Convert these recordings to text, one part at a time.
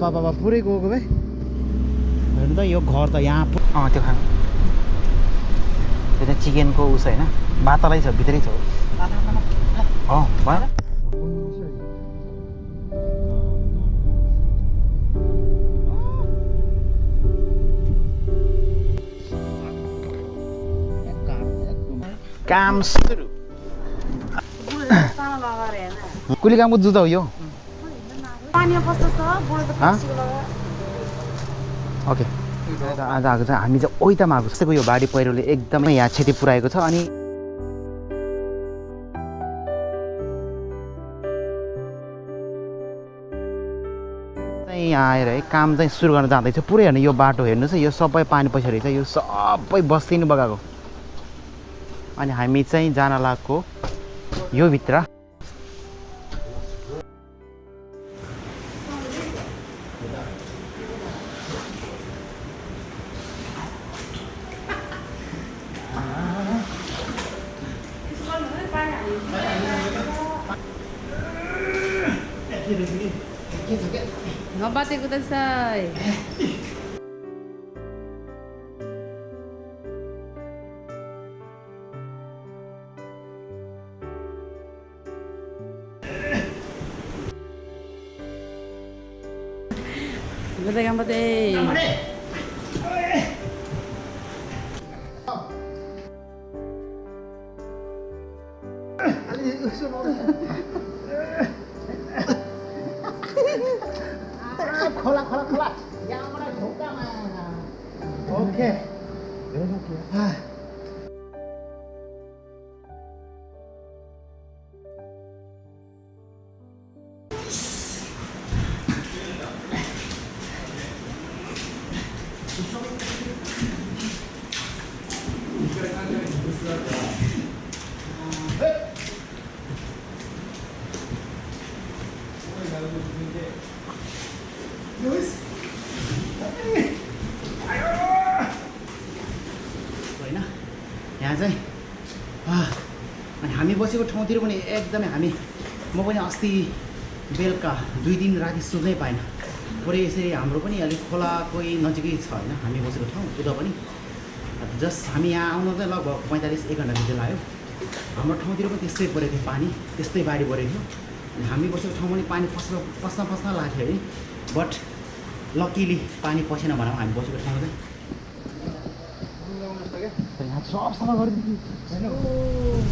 बाबा पुरै गएको भाइ हेर्नु त यो घर त यहाँ त्यो खानु त्यो त चिकनको उस होइन बातलै छ भित्रै छ भएन काम सुरु कुली कामको जुत्ता हो यो ओके आज आएको छ हामी चाहिँ ओइतामा आएको छ यो बाढी पहिरोले एकदमै यहाँ क्षति पुऱ्याएको छ अनि यहाँ आएर है काम चाहिँ सुरु गर्न जाँदैछ पुरै हेर्नु यो बाटो हेर्नुहोस् है यो सबै पानी पछि रहेछ यो सबै बस्ती नै बगाएको अनि हामी चाहिँ जान लागेको यो भित्र नबाते कुदासाई Gambate. खोला यहाँबाट ढोकामा ओके यहाँ चाहिँ अनि हामी बसेको ठाउँतिर पनि एकदमै हामी म पनि अस्ति बेलुका 2 दिन राति सुत्नै पाएन पुरै यसरी हाम्रो पनि अलिक खोलाकै नजिकै छ होइन हामी बसेको ठाउँ उता पनि जस्ट हामी यहाँ आउनु चाहिँ लगभग 45-1 घन्टा जति लाग्यो हाम्रो ठाउँतिर पनि त्यस्तै परेको थियो पानी त्यस्तै बाढी परेको थियो अनि हामी बसेको ठाउँ पनि पानी पस्न लाग्थ्यो है बट लकिली पानी पसेन भनौँ हामी बसेको ठाउँ चाहिँ यहाँ सब सफा गरिदिन्छु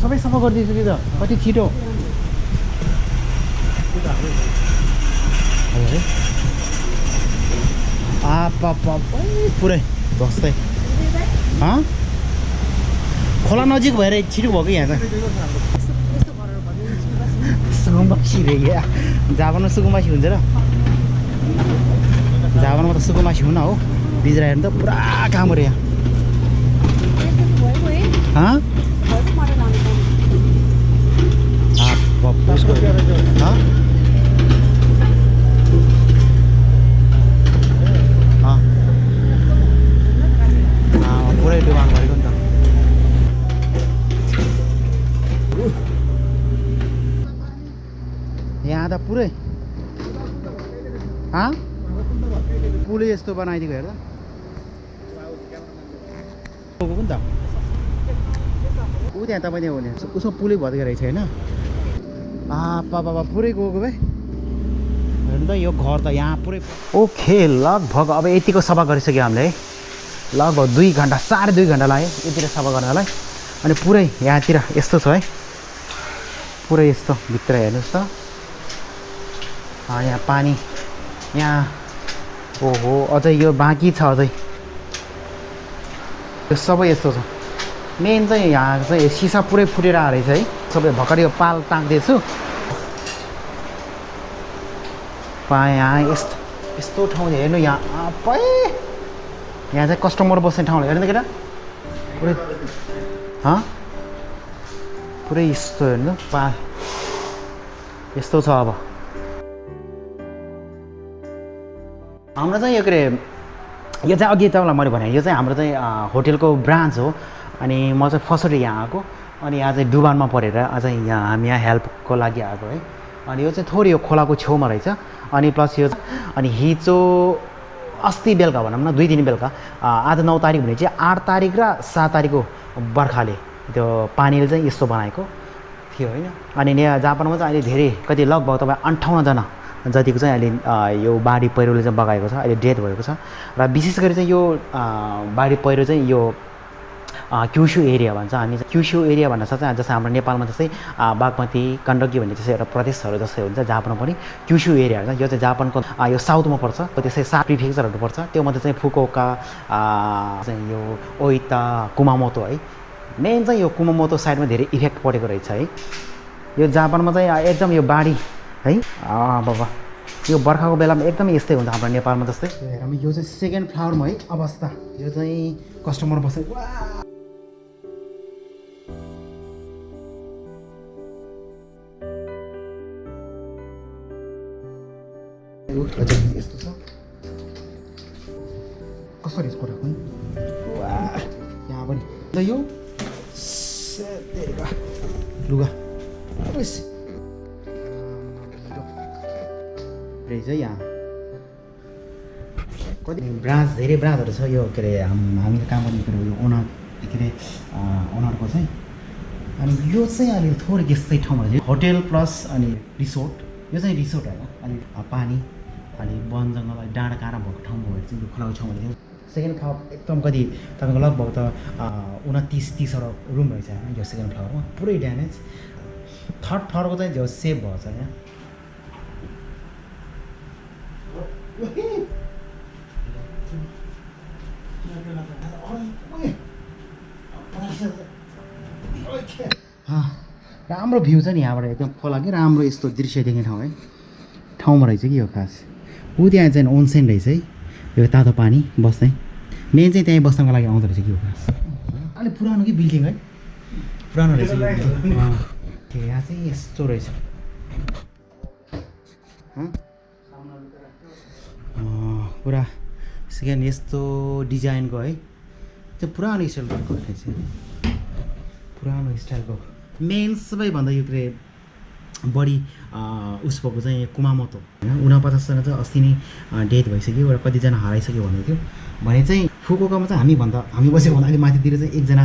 सबै सफा गरिदिन्छु कि त कति छिटो पुरै बस्दै खोला नजिक भएर छिटो भयो कि यहाँ चाहिँ सुकुम्बासी रे या जापानमा सुकुम्बासी हुन्छ र जापानमा त सुकुम्बासी हुन हो बिजरा हेर्नु त पुरा काम गऱ्यो यहाँ पुरै डुबान गरेको नि त यहाँ त पुरै पुलै यस्तो बनाइदिएको हेर्दा नि त ऊ त्यहाँ तपाईँले हो भने उसमा पुलै भत्केको रहेछ होइन बाबा पुरै गएको भाइ हेर्नु त यो घर त यहाँ पुरै ओके लगभग अब यतिको सफा गरिसक्यो हामीले है लगभग 2 घन्टा 2.5 घन्टा लाग्यो यतिर सफा गर्नलाई अनि पुरै यहाँतिर यस्तो छ है पुरै यस्तो भित्र हेर्नुहोस् त यहाँ पानी यहाँ ओहो अझै यो बाँकी छ अझै यो सबै यस्तो छ मेन चाहिँ यहाँ चाहिँ सिसा पुरै फुटेर आएको रहेछ है सबै भर्खर यो पाल टाँग्दैछु यहाँ यस्तो ठाउँ हेर्नु यहाँ यहाँ चाहिँ कस्टमर बस्ने ठाउँ हेर्नु त केटा पुरै पुरै यस्तो हेर्नु यस्तो छ अब हाम्रो चाहिँ यो के अरे यो चाहिँ अघि तपाईँलाई मैले भने यो चाहिँ हाम्रो चाहिँ होटेलको ब्रान्च हो अनि म चाहिँ फर्स्टली यहाँ आएको अनि यहाँ चाहिँ डुबानमा परेर अझै यहाँ हामी यहाँ हेल्पको लागि आएको है अनि यो चाहिँ थोरै यो खोलाको छेउमा रहेछ अनि प्लस यो अनि हिजो अस्ति बेलुका भनौँ न 2 दिन बेलुका आज 9 तारिक भने चाहिँ 8 तारिक र 7 तारिकको बर्खाले त्यो पानीले चाहिँ यस्तो बनाएको थियो होइन अनि यहाँ जापानमा चाहिँ अहिले धेरै कति लगभग तपाईँ 58 जना जतिको चाहिँ अहिले यो बाढी पहिरोले चाहिँ बगाएको छ अहिले डेथ भएको छ र विशेष गरी चाहिँ यो बाढी पहिरो चाहिँ यो क्युसु एरिया भन्छ हामी क्युसु एरिया भन्दा चाहिँ जस्तै हाम्रो नेपालमा जस्तै बागमती गण्डकी भन्ने चाहिँ एउटा प्रदेशहरू जस्तै हुन्छ जापानमा पनि क्युसु एरिया हुन्छ यो चाहिँ जापानको यो साउथमा पर्छ त्यसै 7 प्रिफेक्चरहरू पर्छ त्योमध्ये चाहिँ फुकुओका चाहिँ यो ओइता कुमामोतो है मेन चाहिँ यो कुमामोतो साइडमा धेरै इफेक्ट परेको रहेछ है यो जापानमा चाहिँ एकदम यो बाढी है बाबा यो बर्खाको बेलामा एकदमै यस्तै हुन्छ हाम्रो नेपालमा जस्तै हेरौँ यो चाहिँ सेकेन्ड फ्लोरमा है अवस्था यो चाहिँ कस्टमर बसेको यस्तो छ कसरी कोठाको यहाँ पनि यो लुगा रहेछ यहाँ कति ब्रान्च धेरै ब्रान्चहरू छ यो के अरे हामीले काम गर्ने कुरो यो ओनर के अरे ओनरको चाहिँ अनि यो चाहिँ अलि थोरै यस्तै ठाउँमा चाहिँ होटेल प्लस अनि रिसोर्ट यो चाहिँ रिसोर्ट होइन अनि पानी अनि वन जङ्गल अलि डाँडा काँडा भएको ठाउँमा भएर चाहिँ यो खोलाको ठाउँमा थियो सेकेन्ड फ्लोर एकदम कति तपाईँको लगभग त 29-30वटा रुम रहेछ होइन यो सेकेन्ड फ्लोरमा पुरै ड्यामेज थर्ड फ्लोरको चाहिँ जो सेभ भएको छ यहाँ राम्रो भ्यू छ नि यहाँबाट एकदम खोला कि राम्रो यस्तो दृश्य देख्ने ठाउँ है ठाउँमा रहेछ कि यो खास ऊ त्यहाँ चाहिँ ओनसेन रहेछ है यो तातो पानी बस्ने मेन चाहिँ त्यहीँ बस्नको लागि आउँदो रहेछ कि यो खास अलिक पुरानो कि बिल्डिङ है पुरानो रहेछ यहाँ चाहिँ यस्तो रहेछ पुरा सेकेन्ड यस्तो डिजाइनको है त्यो पुरानो स्टाइलको रहेछ पुरानो स्टाइलको मेन सबैभन्दा यो के बढी उस भएको चाहिँ कुमामोतो होइन 49 जना चाहिँ अस्ति नै डेथ भइसक्यो र कतिजना हराइसक्यो भन्दै थियो भने चाहिँ फुकुओकामा चाहिँ हामी बसेको भन्दा अलिक माथितिर चाहिँ एकजना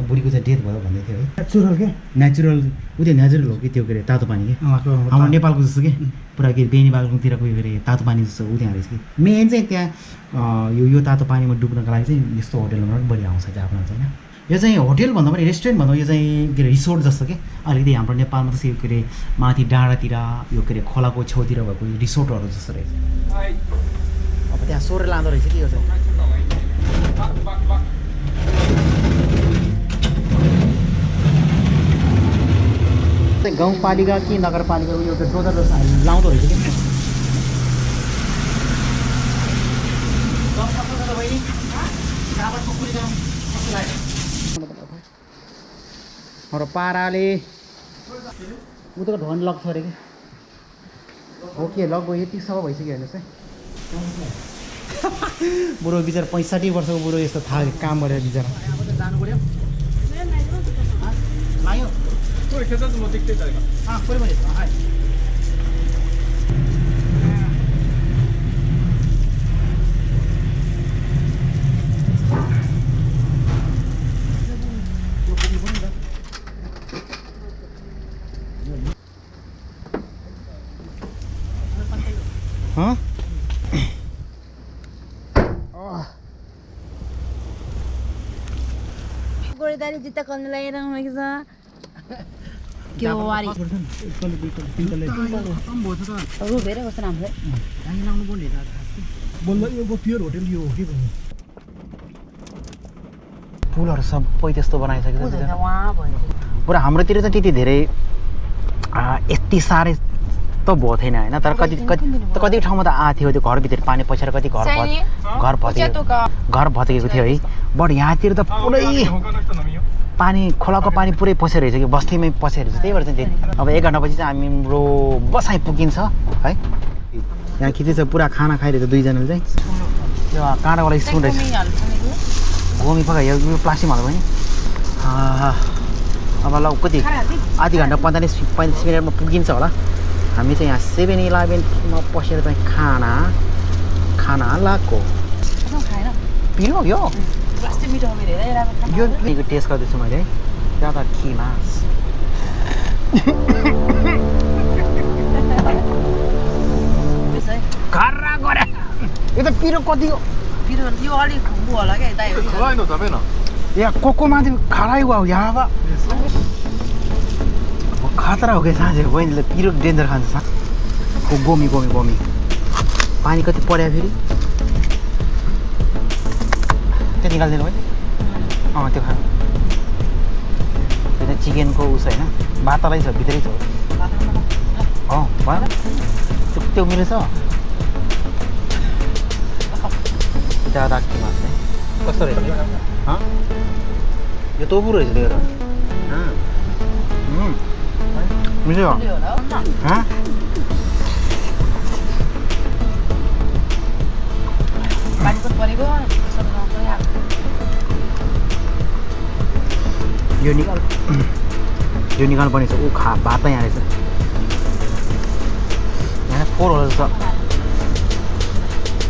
बुढीको चाहिँ डेथ भयो भन्दै थियो है नेचुरल के नेचुरल उ त्यो नेचुरल हो कि त्यो के अरे तातो पानी के हाम्रो नेपालको जस्तो कि पुरा के बेनी बागलुङतिरको यो के अरे तातो पानी जस्तो उ त्यहाँ रहेछ कि मेन चाहिँ त्यहाँ यो तातो पानीमा डुब्नको लागि चाहिँ यस्तो होटेलमा पनि बढी आउँछ जापानमा चाहिँ होइन यो चाहिँ होटेल भन्दा पनि रेस्टुरेन्ट भन्दा यो चाहिँ के अरे रिसोर्ट जस्तो के अलिकति हाम्रो नेपालमा जस्तै के अरे माथि डाँडातिर यो के अरे खोलाको छेउतिर भएको रिसोर्टहरू जस्तो रहेछ अब त्यहाँ सोरेर लाँदो रहेछ कि यो चाहिँ गाउँपालिका कि नगरपालिका यो डोजर जस्तो लाउँदो रहेछ कि हाम्रो पाराले उताको ढन लग्छ अरे कि हो के लगभग यति सब भइसक्यो हेर्नुहोस् है बुढो बिचरा 65 वर्षको बुढो यस्तो थाहा काम गरेर बिचरा जानु पर्यो लाग्यो गोरेदारी जुत्ता खोल्न लगाइरहनु छ क्योवारी रोबेर कस्तो राम्रो दामी लाउनु पर्ने बल्ल यो प्योर होटल यो हो कि पुलहरू सबै त्यस्तो बनाइसकेको छ वहाँ भयो पुरा हाम्रोतिर चाहिँ त्यति धेरै यति साह्रै त भयो थिएन होइन तर कति ठाउँमा त आएको थियो त्यो घरभित्र पानी पसेर कति घर भत्केको थियो है बट यहाँतिर त पुरै पानी खोलाको पानी पुरै पसेर रहेछ कि बस्तीमै पसेर रहेछ त्यही भएर चाहिँ अब 1 घन्टापछि चाहिँ हाम्रो बसाइ पुगिन्छ है यहाँ खिचेछ पुरा खाना खाइरहेछ दुईजनाले चाहिँ त्यो काँडावाला स्पुन रहेछ गोमी पकाइ यो प्लास्टिक हाल्नु भयो नि अब ल कति आधी घन्टा 45 मिनटमा पुगिन्छ होला हामी चाहिँ यहाँ 7-11 मा पसेर चाहिँ खाना लाको पिरो हो यो यो टेस्ट गर्दैछु मैले है ज्यादा खिमास खर्रा गरे यो त पिरो कति हो या कोकोमा चाहिँ खराइ वा यहाँ खतरा हो क्या साँझे बहिनीले पिरो डेन्जर खान्छ गोमी पानी कति पर्यो फेरि त्यो निकालिदिनु भयो त्यो खानु त्यो चाहिँ चिकनको उस होइन बातलै छ भित्रै छ भयो त्यो मिलेछ ज्यादा मास है कस्तो रहेछ यो तोपु रहेछ त्यो मिल्यो यो निकाल्नु पर्ने छ ऊ भात यहाँ रहेछ यहाँ 4 होल छ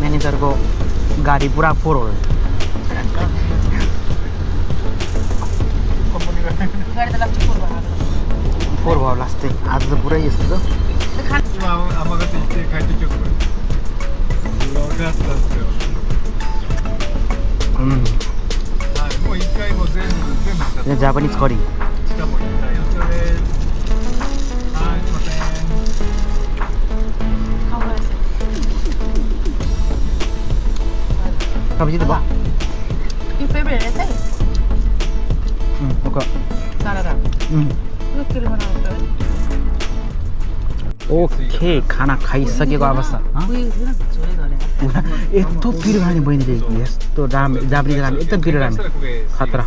म्यानेजरको गाडी पुरा 4 होल 4 भयो लास्ट चाहिँ आज त पुरै यस्तो छ जापानिज करी सब्जी त भयो ओके खाना खाइसकेको अवस्था यस्तो पिरो खाने बहिनीले यस्तो जापानिज राम एकदम पिरो राम खतरा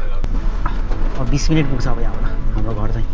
अब 20 मिनट पुग्छ अब यहाँबाट हाम्रो घर चाहिँ